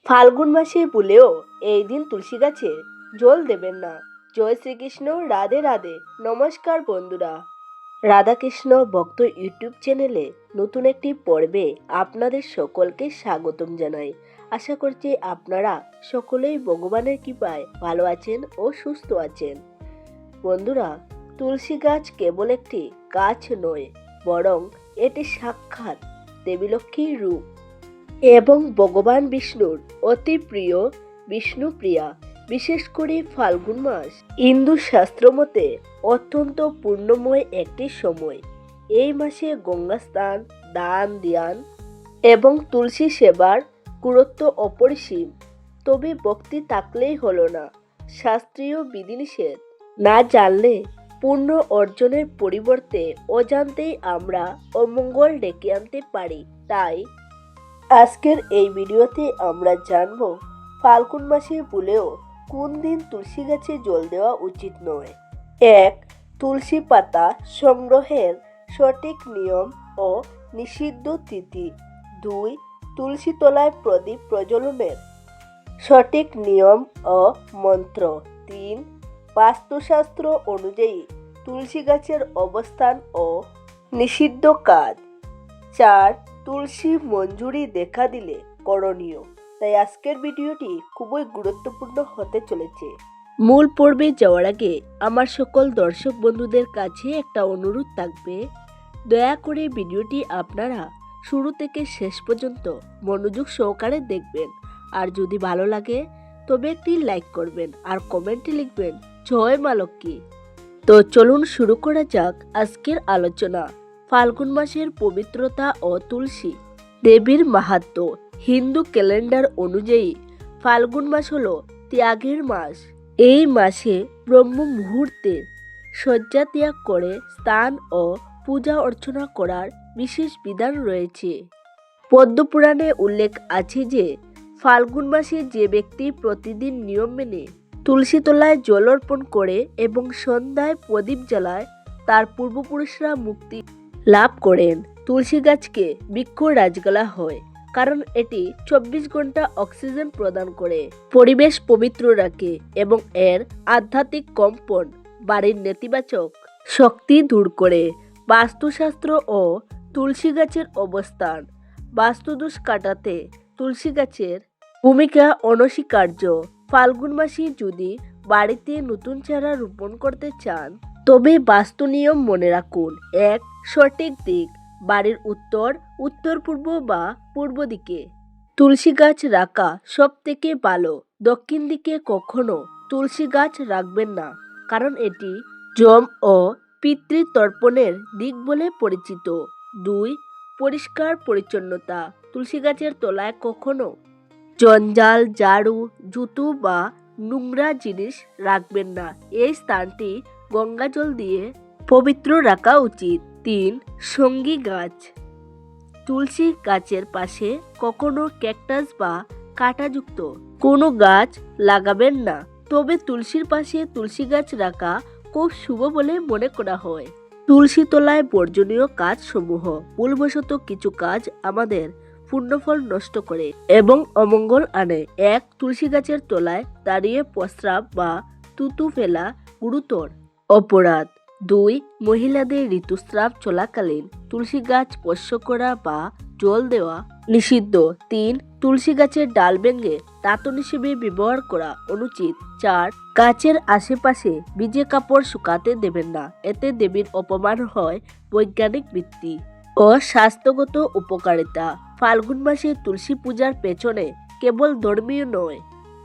ফাল্গুন মাসে বলেও এই দিন তুলসী গাছে জল দেবেন না। জয় শ্রীকৃষ্ণ, রাধে রাধে। নমস্কার বন্ধুরা, রাধাকৃষ্ণ ভক্ত ইউটিউব চ্যানেলে নতুন একটি পর্বে আপনাদের সকলকে স্বাগতম জানাই। আশা করছি আপনারা সকলেই ভগবানের কৃপায় ভালো আছেন ও সুস্থ আছেন। বন্ধুরা, তুলসী গাছ কেবল একটি গাছ নয়, বরং এটি সাক্ষাৎ দেবী লক্ষ্মীর রূপ এবং ভগবান বিষ্ণুর অতি প্রিয় বিষ্ণুপ্রিয়া। বিশেষ করে ফাল্গুন মাস হিন্দু শাস্ত্র মতে অত্যন্ত পূর্ণময় একটি সময়। এই মাসে গঙ্গা স্নান, দান ধ্যান এবং তুলসী সেবার গুরুত্ব অপরিসীম। তবে ভক্তি থাকলেই হলো না, শাস্ত্রীয় বিধিনিষেধ না জানলে পূর্ণ অর্জনের পরিবর্তে অজান্তেই আমরা অমঙ্গল ডেকে আনতে পারি। তাই আজকের এই ভিডিওতে আমরা জানব ফাল্গুন মাসে ভুলেও কোন দিন তুলসী গাছে জল দেওয়া উচিত নয়। 1. তুলসী পাতা সংগ্রহের সঠিক নিয়ম ও নিষিদ্ধ তিথি। 2. তুলসী তলায় প্রদীপ প্রজ্বলনের সঠিক নিয়ম ও মন্ত্র। 3. বাস্তুশাস্ত্র অনুযায়ী তুলসী গাছের অবস্থান ও নিষিদ্ধ কাজ। 4. তুলসী মঞ্জুরি দেখা দিলে করণীয়। তাই আজকের ভিডিওটি খুবই গুরুত্বপূর্ণ হতে চলেছে। মূল পর্বে যাওয়ার আগে আমার সকল দর্শক বন্ধুদের কাছে একটা অনুরোধ থাকবে, দয়া করে ভিডিওটি আপনারা শুরু থেকে শেষ পর্যন্ত মনোযোগ সহকারে দেখবেন। আর যদি ভালো লাগে তবে একটি লাইক করবেন আর কমেন্টে লিখবেন জয় মা লক্ষ্মী। তো চলুন শুরু করা যাক আজকের আলোচনা। ফাল্গুন মাসের পবিত্রতা ও তুলসী দেবীর মাহাত্ম্য। হিন্দু ক্যালেন্ডার অনুযায়ী ফাল্গুন মাস হলো ত্যাগের মাস। এই মাসে ব্রহ্ম মুহূর্তে শয্যা ত্যাগ করে স্নান ও পূজা অর্চনা করার বিশেষ বিধান রয়েছে। পদ্মপুরাণে উল্লেখ আছে যে ফাল্গুন মাসে যে ব্যক্তি প্রতিদিন নিয়ম মেনে তুলসী তলায় জল অর্পণ করে এবং সন্ধ্যায় প্রদীপ জ্বালায়, তার পূর্বপুরুষরা মুক্তি লাভ করেন। তুলসী গাছকে বৃক্ষ রাজগালা হয়, কারণ এটি 24 ঘন্টা অক্সিজেন প্রদান করে, পরিবেশ পবিত্র রাখে এবং এর আধ্যাত্মিক কম্পন বাড়ির নেতিবাচক শক্তি দূর করে। বাস্তুশাস্ত্র ও তুলসী গাছের অবস্থান। বাস্তুদোষ কাটাতে তুলসী গাছের ভূমিকা অনস্বীকার্য। ফাল্গুন মাসে যদি বাড়িতে নতুন চারা রোপণ করতে চান তবে বাস্তু নিয়ম মনে রাখুন। 1. সঠিক দিক। বাড়ির উত্তর, উত্তর পূর্ব বা পূর্ব দিকে তুলসী গাছ রাখা সব থেকে ভালো। দক্ষিণ দিকে কখনো তুলসী গাছ রাখবেন না, কারণ এটি যম ও পিতৃতর্পণের দিক বলে পরিচিত। 2. পরিষ্কার পরিচ্ছন্নতা। তুলসী গাছের তলায় কখনো জঞ্জাল, ঝাড়ু, জুতো বা নোংরা জিনিস রাখবেন না। এই স্থানটি গঙ্গা জল দিয়ে পবিত্র রাখা উচিত। 3. সঙ্গী গাছ। তুলসী গাছের পাশে কখনো ক্যাকটাস বা কাঁটাযুক্ত কোনো গাছ লাগাবেন না। তবে তুলসীর পাশে তুলসী গাছ রাখা খুব শুভ বলে মনে করা হয়। তুলসী তলায় বর্জনীয় কাজ সমূহ। ভুলবশত কিছু কাজ আমাদের পুণ্যফল নষ্ট করে এবং অমঙ্গল আনে। 1. তুলসী গাছের তলায় দাঁড়িয়ে প্রস্রাব বা থুতু ফেলা গুরুতর অপরাধ। 2. মহিলাদের ঋতুস্রাব চলাকালীন তুলসী গাছ স্পর্শ করা বা জল দেওয়া নিষিদ্ধ। 3. তুলসী গাছের ডাল ভেঙে দাতন হিসেবে ব্যবহার করা অনুচিত। 4. গাছের আশেপাশে ভিজে কাপড় শুকাতে দেবেন না, এতে দেবীর অপমান হয়। বৈজ্ঞানিক ভিত্তি ও স্বাস্থ্যগত উপকারিতা। ফাল্গুন মাসে তুলসী পূজার পেছনে কেবল ধর্মীয় নয়,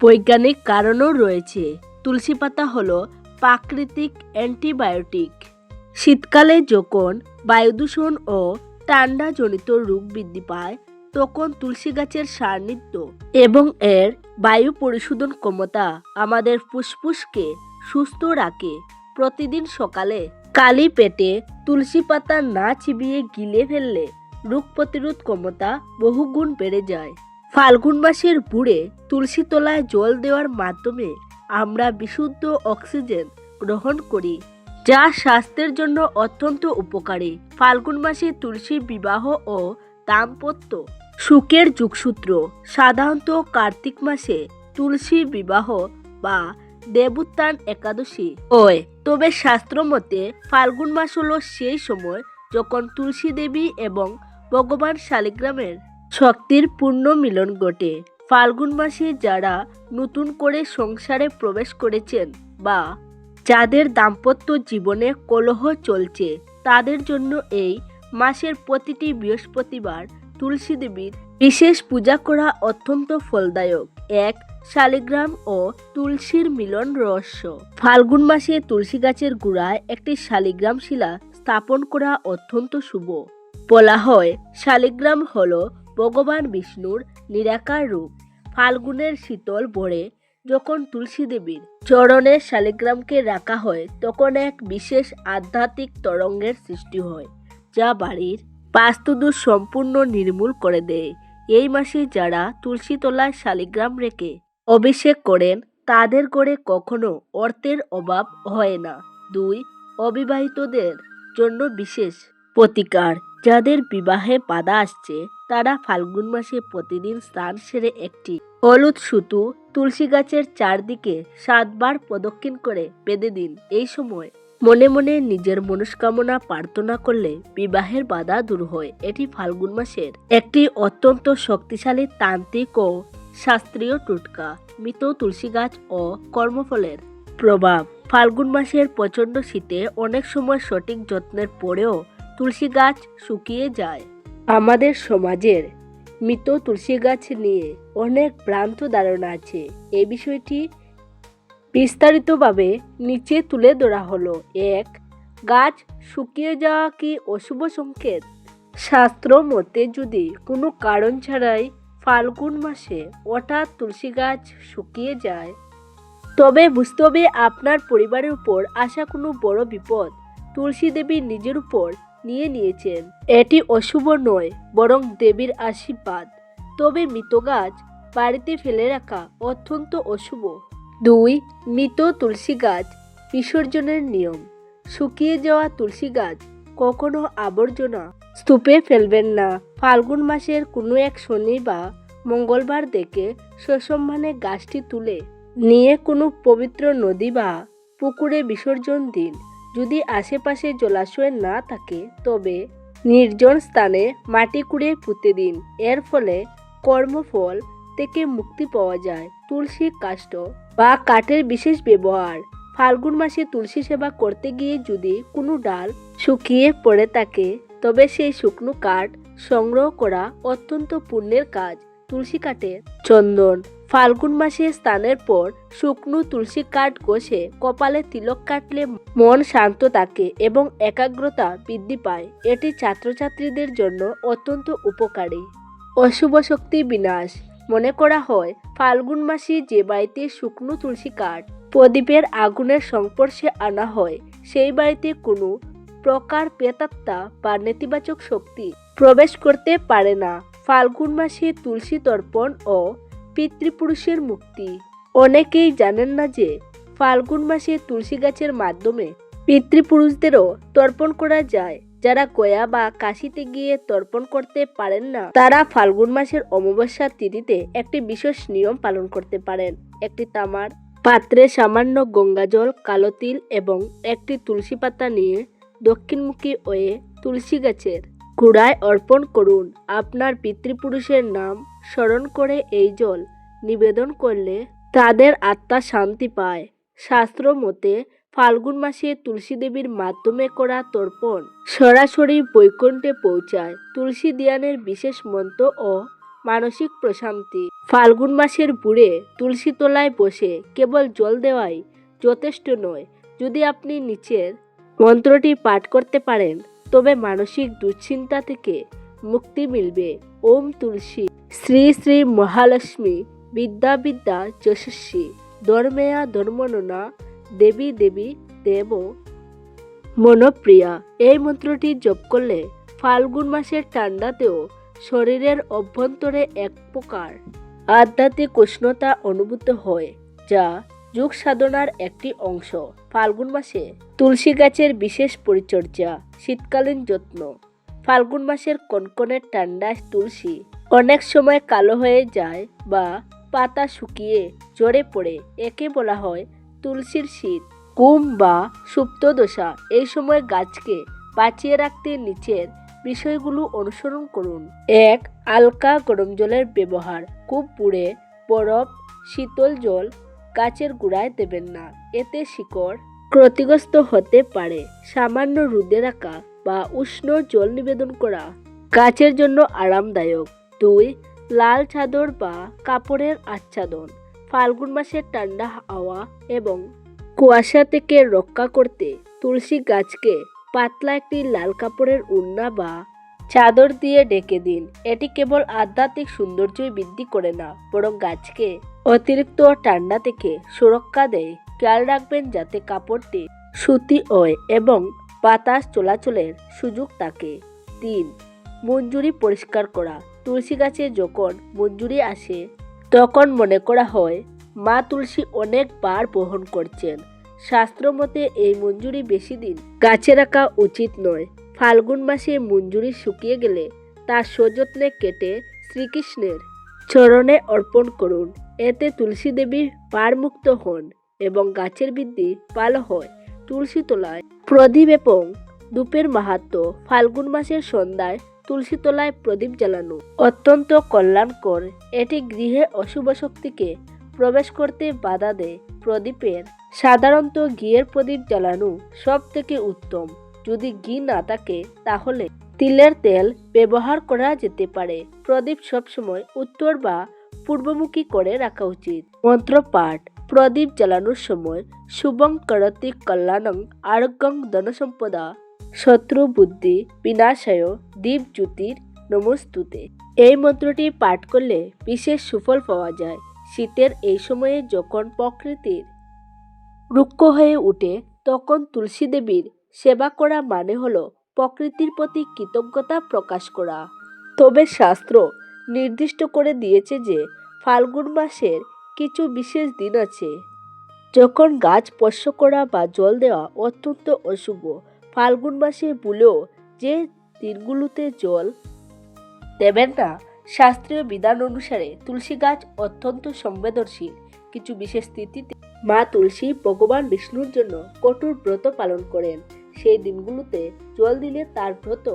বৈজ্ঞানিক কারণও রয়েছে। তুলসী পাতা হলো প্রাকৃতিক অ্যান্টিবায়োটিক। শীতকালে যখন বায়ুদূষণ ও ঠান্ডাজনিত রোগ বৃদ্ধি পায়, তখন তুলসী গাছের সান্নিধ্য এবং এর বায়ু পরিশোধন ক্ষমতা আমাদের ফুসফুসকে সুস্থ রাখে। প্রতিদিন সকালে খালি পেটে তুলসী পাতা না চিবিয়ে গিলে ফেললে রোগ প্রতিরোধ ক্ষমতা বহুগুণ বেড়ে যায়। ফাল্গুন মাসের ভোরে তুলসী তলায় জল দেওয়ার মাধ্যমে আমরা বিশুদ্ধ অক্সিজেন গ্রহণ করি, যা স্বাস্থ্যের জন্য অত্যন্ত উপকারী। ফাল্গুন মাসে তুলসী বিবাহ ও দাম্পত্য সুখের যুগসূত্র সাধারণত কার্তিক মাসে তুলসী বিবাহ বা দেবোত্থান একাদশী হয়, তবে শাস্ত্র মতে ফাল্গুন মাস হলো সেই সময় যখন তুলসী দেবী এবং ভগবান শালিগ্রামের শক্তির পূর্ণ মিলন ঘটে। ফাল্গুন মাসে যারা নতুন করে সংসারে প্রবেশ করেছেন বা যাদের দাম্পত্য জীবনে কলহ চলছে তাদের জন্য এই মাসের প্রতিটি বৃহস্পতিবার তুলসী দেবীর বিশেষ পূজা করা অত্যন্ত ফলদায়ক এক শালিগ্রাম ও তুলসীর মিলন রহস্য। ফাল্গুন মাসে তুলসী গাছের গোড়ায় একটি শালিগ্রাম শিলা স্থাপন করা অত্যন্ত শুভ। বলা হয় শালিগ্রাম হল ভগবান বিষ্ণুর নিরাকার রূপ। ফাল্গুনের শীতল ভোরে যখন তুলসী দেবীর চরণে শালিগ্রামকে রাখা হয় তখন এক বিশেষ আধ্যাত্মিক তরঙ্গের সৃষ্টি হয় যা বাড়ির বাস্তুদোষ সম্পূর্ণ নির্মূল করে দেয়। এই মাসে যারা তুলসী তলায় শালিগ্রাম রেখে অভিষেক করেন তাদের ঘরে কখনো অর্থের অভাব হয় না। দুই অবিবাহিতদের জন্য বিশেষ প্রতিকার। যাদের বিবাহে বাধা আসছে তারা ফাল্গুন মাসে প্রতিদিন স্নান সেরে একটি হলুদ সুতো তুলসী গাছের চারদিকে 7 বার প্রদক্ষিণ করে বেঁধে দিন। এই সময় মনে মনে নিজের মনস্কামনা প্রার্থনা করলে বিবাহের বাধা দূর হয়। এটি ফাল্গুন মাসের একটি অত্যন্ত শক্তিশালী তান্ত্রিক ও শাস্ত্রীয় টোটকা। মৃত তুলসী গাছ ও কর্মফলের প্রভাব। ফাল্গুন মাসের প্রচণ্ড শীতে অনেক সময় সঠিক যত্নের পরেও তুলসী গাছ শুকিয়ে যায়। আমাদের সমাজের মৃত তুলসী গাছ নিয়ে অনেক ভ্রান্ত ধারণা আছে। এই বিষয়টি বিস্তারিতভাবে নিচে তুলে ধরা হলো। এক গাছ শুকিয়ে যাওয়া কি অশুভ সংকেত? শাস্ত্র মতে যদি কোনো কারণ ছাড়াই ফাল্গুন মাসে হঠাৎ তুলসী গাছ শুকিয়ে যায় তবে বুঝতে হবে আপনার পরিবারের উপর আসা কোনো বড় বিপদ তুলসী দেবী নিজের উপর নিয়ে নিয়েছেন। এটি অশুভ নয়, বরং দেবীর আশীর্বাদ। তবে মৃত গাছ বাড়িতে ফেলে রাখা অত্যন্ত অশুভ। 2 মৃত তুলসী গাছ বিসর্জনের নিয়ম। শুকিয়ে যাওয়া তুলসী গাছ কখনো আবর্জনা স্তূপে ফেলবেন না। ফাল্গুন মাসের কোনো এক শনি বা মঙ্গলবার দেখে সসম্মানে গাছটি তুলে নিয়ে কোনো পবিত্র নদী বা পুকুরে বিসর্জন দিন। যদি আশেপাশে জলাশয় না থাকে তবে নির্জন স্থানে মাটি কুড়ে পুঁতে দিন। এর ফলে কর্মফল থেকে মুক্তি পাওয়া যায়। তুলসী কাষ্ঠ বা কাঠের বিশেষ ব্যবহার। ফাল্গুন মাসে তুলসী সেবা করতে গিয়ে যদি কোনো ডাল শুকিয়ে পড়ে থাকে তবে সেই শুকনো কাঠ সংগ্রহ করা অত্যন্ত পুণ্যের কাজ। তুলসী কাঠের চন্দন। ফাল্গুন মাসে স্নানের পর শুকনো তুলসী কাঠ ঘষে কপালে তিলক কাটলে মন শান্ত থাকে এবং একাগ্রতা বৃদ্ধি পায়। এটি ছাত্রছাত্রীদের জন্য অত্যন্ত উপকারী। অশুভ শক্তি বিনাশ। মনে করা হয় ফাল্গুন মাসে যে বাড়িতে শুকনো তুলসী কাঠ প্রদীপের আগুনের সংস্পর্শে আনা হয় সেই বাড়িতে কোনো প্রকার প্রেতাত্মা বা নেতিবাচক শক্তি প্রবেশ করতে পারে না। ফাল্গুন মাসে তুলসী তর্পণ ও পিতৃপুরুষের মুক্তি। অনেকেই জানেন না যে ফাল্গুন মাসে তুলসী গাছের মাধ্যমে পিতৃপুরুষদেরও তর্পণ করা যায়। যারা গয়া বা কাশিতে গিয়ে তর্পণ করতে পারেন না তারা ফাল্গুন মাসের অমাবস্যার তিথিতে একটি বিশেষ নিয়ম পালন করতে পারেন। একটি তামার পাত্রে সামান্য গঙ্গাজল, কালো তিল এবং একটি তুলসী পাতা নিয়ে দক্ষিণমুখী হয়ে তুলসী গাছের গোড়ায় অর্পণ করুন। আপনার পিতৃপুরুষের নাম স্মরণ করে এই জল নিবেদন করলে তাদের আত্মা শান্তি পায়। শাস্ত্র মতে ফাল্গুন মাসে তুলসী দেবীর মাধ্যমে করা তর্পণ সরাসরি বৈকুণ্ঠে পৌঁছায়। তুলসী ধ্যানের বিশেষ মন্ত্র ও মানসিক প্রশান্তি। ফাল্গুন মাসের ভোরে তুলসী তলায় বসে কেবল জল দেওয়াই যথেষ্ট নয়। যদি আপনি নিচের মন্ত্রটি পাঠ করতে পারেন তবে মানসিক দুশ্চিন্তা থেকে মুক্তি মিলবে। ওম তুলসী শ্রী শ্রী মহালক্ষ্মী বিদ্যা বিদ্যা যশস্বী ধর্মেয়া ধর্মননা দেবী দেবী দেব মনোপ্রিয়া। এই মন্ত্রটি জপ করলে ফাল্গুন মাসের ঠান্ডাতেও শরীরের অভ্যন্তরে এক প্রকার আধ্যাত্মিক উষ্ণতা অনুভূত হয় যা যোগ সাধনার একটি অংশ। ফাল্গুন মাসে তুলসী গাছের বিশেষ পরিচর্যা। শীতকালীন যত্ন। ফাল্গুন মাসের কনকনে ঠান্ডায় তুলসী ও অনেক সময় কালো হয়ে যায় বা পাতা শুকিয়ে ঝরে পড়ে। একে বলা হয় তুলসীর শীত, গুম বা সুপ্ত দশা। এই সময় গাছকে বাঁচিয়ে রাখতে নিচের বিষয়গুলো অনুসরণ করুন। 1. হালকা গরম জলের ব্যবহার। খুব পুড়ে বরফ, শীতল জল গাছের গোড়ায় দেবেন না, এতে শিকড় ক্ষতিগ্রস্ত হতে পারে। সামান্য রোদে রাখা বা উষ্ণ জল নিবেদন করা গাছের জন্য আরামদায়ক। 2. লাল চাদর বা কাপড়ের আচ্ছাদন। ফাল্গুন মাসের ঠান্ডা হাওয়া এবং কুয়াশা থেকে রক্ষা করতে তুলসী গাছকে পাতলা একটি লাল কাপড়ের ওড়না বা চাদর দিয়ে ঢেকে দিন। এটি কেবল আধ্যাত্মিক সৌন্দর্যই বৃদ্ধি করে না, বরং গাছকে অতিরিক্ত ঠান্ডা থেকে সুরক্ষা দেয়। খেয়াল রাখবেন যাতে কাপড়টি সুতি হয় এবং বাতাস চলাচলের সুযোগ থাকে। 3. মঞ্জুরি পরিষ্কার করা। তুলসী গাছে যখন মঞ্জুরি আসে তখন মনে করা হয় মা তুলসী অনেক বার বহন করছেন। শাস্ত্র মতে এই মঞ্জুরি বেশি দিন গাছে রাখা উচিত নয়। ফাল্গুন মাসে মঞ্জুরি শুকিয়ে গেলে তা সযত্নে কেটে শ্রীকৃষ্ণের চরণে অর্পণ করুন। এতে তুলসী দেবী ভারমুক্ত হন এবং গাছের বৃদ্ধি ভালো হয়। তুলসী তলায় প্রদীপ এবং ধূপের মাহাত্ম্য। ফাল্গুন মাসের সন্ধ্যায় তুলসী তলায় প্রদীপ জ্বালানো অত্যন্ত কল্যাণকর। এটি গৃহে অশুভ শক্তিকে প্রবেশ করতে বাধা দেয়। প্রদীপের সাধারণত ঘিয়ের প্রদীপ জ্বালানো সব থেকে উত্তম। যদি ঘি না থাকে তাহলে তিলের তেল ব্যবহার করা যেতে পারে। প্রদীপ সবসময় উত্তর বা পূর্বমুখী করে রাখা উচিত। মন্ত্র পাঠ। প্রদীপ জ্বালানোর সময় শুভং করতি কল্যাণং আরোগ্যং ধনসম্পদা শত্রু বুদ্ধি বিনাশায় দীপ জ্যোতির নমস্তুতে। এই মন্ত্রটি পাঠ করলে বিশেষ সুফল পাওয়া যায়। শীতের এই সময়ে যখন প্রকৃতির রুক্ষ হয়ে ওঠে তখন তুলসী দেবীর সেবা করা মানে হলো প্রকৃতির প্রতি কৃতজ্ঞতা প্রকাশ করা। তবে শাস্ত্র নির্দিষ্ট করে দিয়েছে যে ফাল্গুন মাসের কিছু বিশেষ দিন আছে যখন গাছ স্পর্শ করা বা জল দেওয়া অত্যন্ত অশুভ। ফাল্গুন মাসে ভুলেও যে দিনগুলোতে জল দেবেন না। শাস্ত্রীয় বিধান অনুসারে তুলসী গাছ অত্যন্ত সংবেদনশীল। কিছু বিশেষ তিথিতে মা তুলসী ভগবান বিষ্ণুর জন্য কঠোর ব্রত পালন করেন। সেই দিনগুলোতে জল দিলে তার ব্রত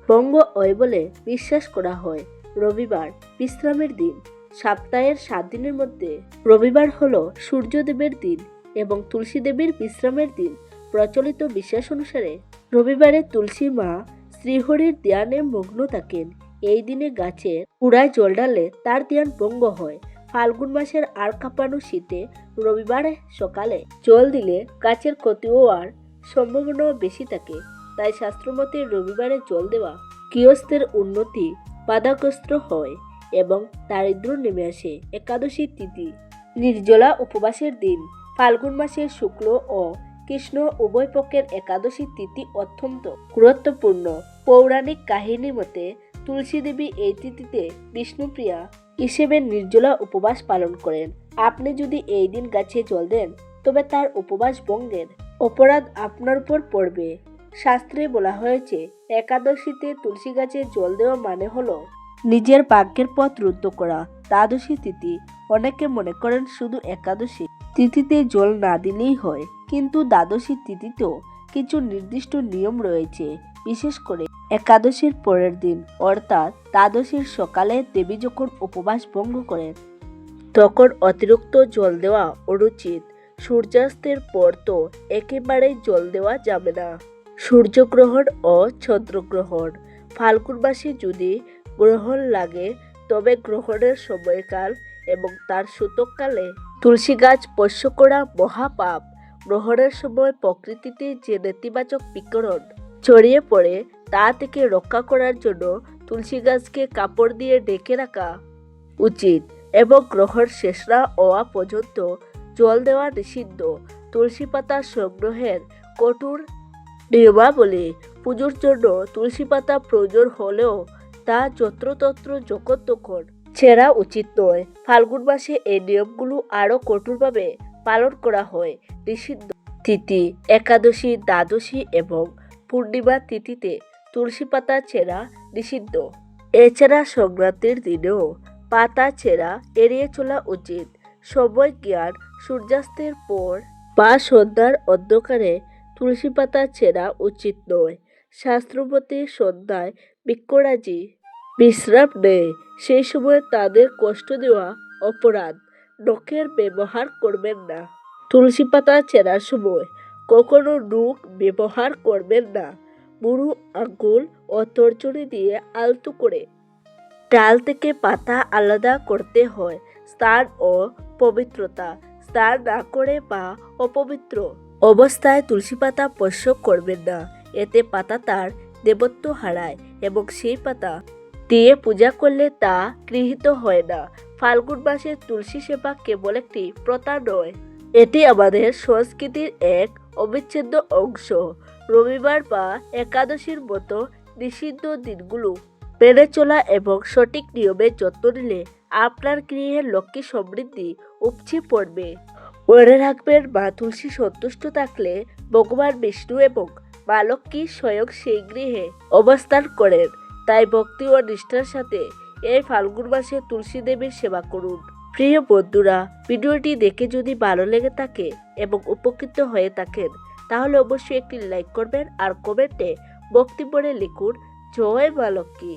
ভঙ্গ হয় বলে বিশ্বাস করা হয়। রবিবার বিশ্রামের দিন। সপ্তাহের 7 দিনের মধ্যে রবিবার হলো সূর্যদেবের দিন এবং তুলসী দেবীর বিশ্রামের দিন। প্রচলিত বিশ্বাস অনুসারে রবিবারে তুলসী মা শ্রীহরির ধ্যানে মগ্ন থাকেন। এই দিনে গাছের গোড়ায় জল ঢাললে তার ধ্যান ভঙ্গ হয়। ফাল্গুন মাসের আর কাঁপানো শীতে রবিবারে সকালে জল দিলে গাছের ক্ষতি হওয়ার সম্ভাবনা বেশি থাকে। তাই শাস্ত্রমতে রবিবারে জল দেওয়া গৃহস্থের উন্নতি বাধাগ্রস্ত হয় এবং দারিদ্র্য নেমে আসে। একাদশী তিথি। নির্জলা উপবাসের দিন। ফাল্গুন মাসের শুক্ল ও কৃষ্ণ উভয় পক্ষের একাদশী তিথি অত্যন্ত গুরুত্বপূর্ণ। পৌরাণিক কাহিনী মতে তুলসী দেবী এই তিথিতে বিষ্ণুপ্রিয়া হিসেবে নির্জলা উপবাস পালন করেন। আপনি যদি এই দিন গাছে জল দেন তবে তার উপবাস ভঙ্গের অপরাধ আপনার উপর পড়বে। শাস্ত্রে বলা হয়েছে একাদশীতে তুলসী গাছে জল দেওয়া মানে হলো নিজের ভাগ্যের পথ রুদ্ধ করা। দ্বাদশী তিথি। অনেকে মনে করেন শুধু একাদশী তিথিতে জল না দিলেই হয়, কিন্তু দ্বাদশী তিথিতেও কিছু নির্দিষ্ট নিয়ম রয়েছে। বিশেষ করে একাদশীর পরের দিন অর্থাৎ দ্বাদশীর সকালে দেবী যখন উপবাস ভঙ্গ করেন তখন অতিরিক্ত জল দেওয়া অনুচিত। সূর্যাস্তের পর তো একেবারেই জল দেওয়া যাবে না। সূর্যগ্রহণ ও চন্দ্রগ্রহণ। ফাল্গুন মাসে যদি গ্রহণ লাগে তবে গ্রহণের সময়কাল এবং তার সূতককালে তুলসী গাছ স্পর্শ করা মহাপাপ। গ্রহণের সময় প্রকৃতিতে যে নেতিবাচক বিকিরণ ছড়িয়ে পড়ে তা থেকে রক্ষা করার জন্য তুলসী গাছকে কাপড় দিয়ে ঢেকে রাখা উচিত এবং গ্রহণ শেষ না হওয়া পর্যন্ত জল দেওয়া নিষিদ্ধ। তুলসী পাতা সংগ্রহের কঠোর নিয়মাবলী। পুজোর জন্য তুলসী পাতা প্রয়োজন হলেও তা যত্রতত্র যখন তখন ছেঁড়া উচিত নয়। ফাল্গুন মাসে এই নিয়মগুলো আরও কঠোরভাবে পালন করা হয়। নিষিদ্ধ তিথি। একাদশী, দ্বাদশী এবং পূর্ণিমা তিথিতে তুলসী পাতা ছেঁড়া নিষিদ্ধ। এছাড়া সংক্রান্তির দিনেও পাতা ছেঁড়া এড়িয়ে চলা উচিত। সময় জ্ঞান সূর্যাস্তের পর বা সন্ধ্যার অন্ধকারে তুলসী পাতা ছেঁড়া উচিত নয়। শাস্ত্রমতে সন্ধ্যায় বৃক্ষরাজি বিশ্রাম নেয়, সেই সময় তাদের কষ্ট দেওয়া অপরাধ। নখের ব্যবহার করবেন না। তুলসী পাতা ছেঁড়ার সময় কখনো নখ ব্যবহার করবেন না। বুড়ো আঙ্গুল ও তর্জনী দিয়ে আলতো করে ডাল থেকে পাতা আলাদা করতে হয়। স্নান ও পবিত্রতা। স্নান না করে বা অপবিত্র অবস্থায় তুলসী পাতা স্পর্শ করবেন না। এতে পাতা তার দেবত্ব হারায় এবং সেই পাতা দিয়ে পূজা করলে তা গৃহীত হয় না। ফাল্গুন মাসে তুলসী সেবা কেবল একটি প্রথা নয়, এটি আমাদের সংস্কৃতির এক অবিচ্ছেদ্য অংশ। রবিবার বা একাদশীর মতো নিষিদ্ধ দিনগুলো মেনে চলা এবং সঠিক নিয়মে যত্ন নিলে আপনার গৃহে লক্ষ্মী সমৃদ্ধি উপচে পড়বে। মনে রাখবেন, মা তুলসী সন্তুষ্ট থাকলে ভগবান বিষ্ণু এবং মা লক্ষ্মী স্বয়ং সেই গৃহে অবস্থান করেন। তাই ভক্তি ও নিষ্ঠার সাথে এই ফাল্গুন মাসে তুলসী দেবীর সেবা করুন। প্রিয় বন্ধুরা, ভিডিওটি দেখে যদি ভালো লেগে থাকে এবং উপকৃত হয়ে থাকেন তাহলে অবশ্যই একটি লাইক করবেন আর কমেন্টে ভক্তি বলে লিখুন, জয় মা লক্ষ্মী।